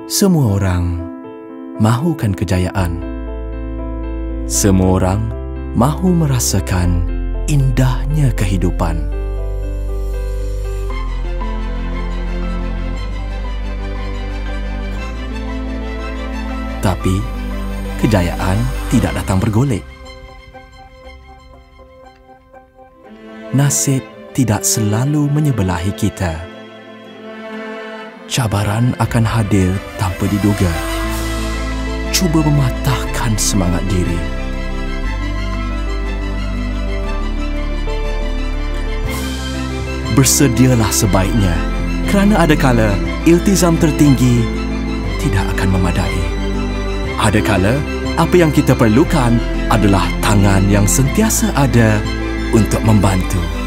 Semua orang mahukan kejayaan. Semua orang mahu merasakan indahnya kehidupan. Tapi, kejayaan tidak datang bergolek. Nasib tidak selalu menyebelahi kita. Cabaran akan hadir tanpa diduga. Cuba mematahkan semangat diri. Bersedialah sebaiknya, kerana ada kala iltizam tertinggi tidak akan memadai. Ada kala apa yang kita perlukan adalah tangan yang sentiasa ada untuk membantu.